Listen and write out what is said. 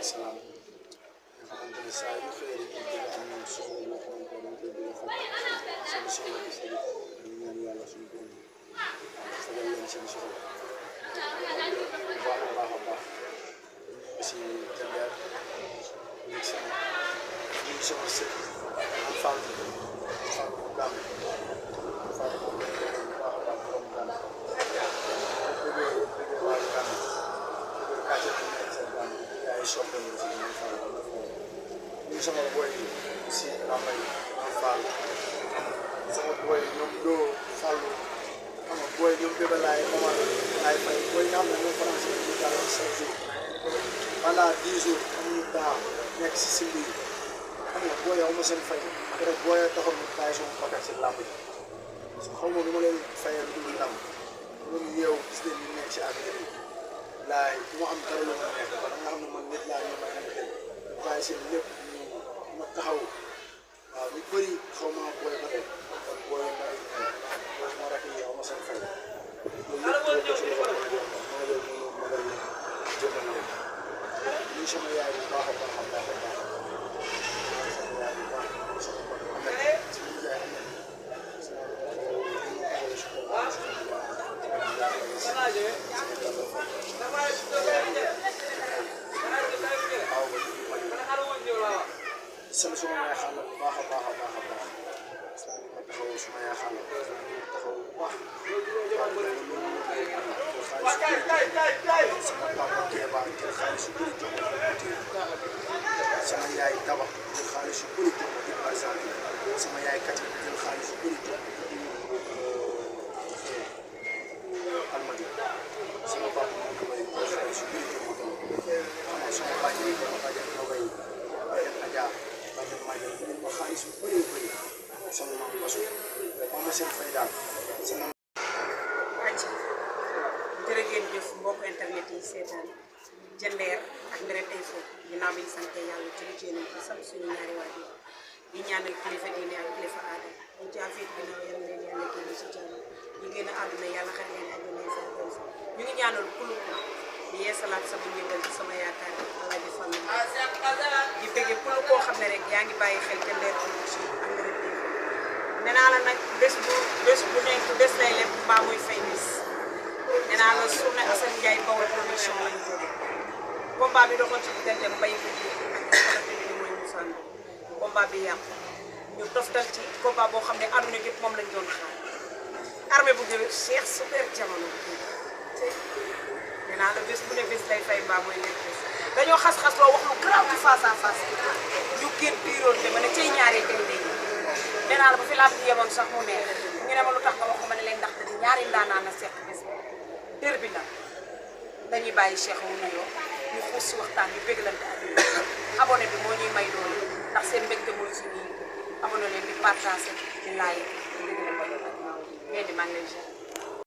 salaam nga xamante ne saa yu xëyee rek ñu bëgg am ñoom soxla yoo xamante ne dañ koy bëgg a faj seen soxla di faju ñu ñaan yàlla suñu borom fajal leen seen soxla bu baax a baax a baax aussi Jandeer nekk sama ñu sama sët am Fall Fall bu Gàmbi Fall bu baax a baax borom Gàmbi bëggee waa Gàmbi bëggee kàcce bi nekk seen Gàmbi bëggee ay soppeeku si ñoom Fall ñu sama boy yi si Lamay am Fall sama boy ñoom doo Fallu xam nga boy ñoom Bébé Laay Omar ay fay boy nga xam ne ñoom français ñu daal 7 jours pendant 10 jours amuñu temps nekk si simbi yi xam nga booy yow ma seen fay après booy taxoon mu taay sama bakkat si làmb ji xaw ma nu ma leen fayal du ndam ñoom yeew gis leen ñu nekk si affaire yi laay du ma am dara lu ma nekk ba nga xam ne man nit laa ñu may am xel bàyyi seen lépp ma taxaw waaw ñu bëri xaw ma booy ba tey kon booy may booy ma rakk yi yow ma seen fay loolu lépp ko ci loxo ma leen mënu ma leen jëmal leen ñu sama yaay bu baax a baax a baax a baax sama yaay bu baax sama mbokk am na suñu yaay am sama suma yaay xaal bu baax a baax a baax a baax ma taxaw suma yaay xaal taxaw bu baax sama papa Kéba jël xaalis yu bëri jox ma sama yaay Daba jël xaalis yu bëri jox ma di Barzani sama yaay Kati jël xaalis yu bëri jox ma Almadi sama papa moom Nogay jël xaalis yu bëri jox ma sama bàjjen Nogay bàjjen Adja bàjjen Madiane jël ma xaalis yu bëri bëri sama maam Basu ma seen fay daal sama jërëjëf jëf mbokk internet yi seetaan Jandeer ak Nderem Info ginnaaw bi ñu sant yàlla julli ci yéen a sant suñu ñaari waajur di ñaanal kilifa diine ak kilifa aada ñu ci affaire ginnaaw yal na leen yàlla génn si jàmm ñu génn àdduna yàlla xel leen àdduna yi seen bopp ñu ngi ñaanal kulu di yeesalaat sama njëbal ci sama yaakaar Alaaji Fall di bëgge kulu koo xam ne rek yaa ngi bàyyi xel Jandeer Production ak Nderem Info nee naa la nag bés bu nekk bés lay lépp mbaa muy fay bis nee naa la journée Assane Ndiaye Bawol Production lañ jóge combat bi doxoon ci diggante Mbaye Goudié ak bi mooy Moussa Ndoye combat bi yàqu ñu toftal ci combat boo xam ne àdduna gépp moom lañ doon xaar armée bu jël Cheikh Super Jamono nee naa la bés bu ne bés lay fay mbaa mooy nekk bés dañoo xas-xas loo wax lu grave ci face à face ñu génn biiroon de ma ne cay ñaaree tey léegi nee naa la ba fi laa bi yemoon sax mu neex ñu ne ma lu tax nga wax ma ne leen ndax te ñaari ndaanaan na seq bés dër bi nag dañuy bàyyi Cheikh wu nuyoo ñu xuus si waxtaan bi béglante ak yéen abonné bi moo ñuy may doole ndax seen mbégte mooy suñuy abonné leen di partagé di like di béglante ak yéen di maa ngi leen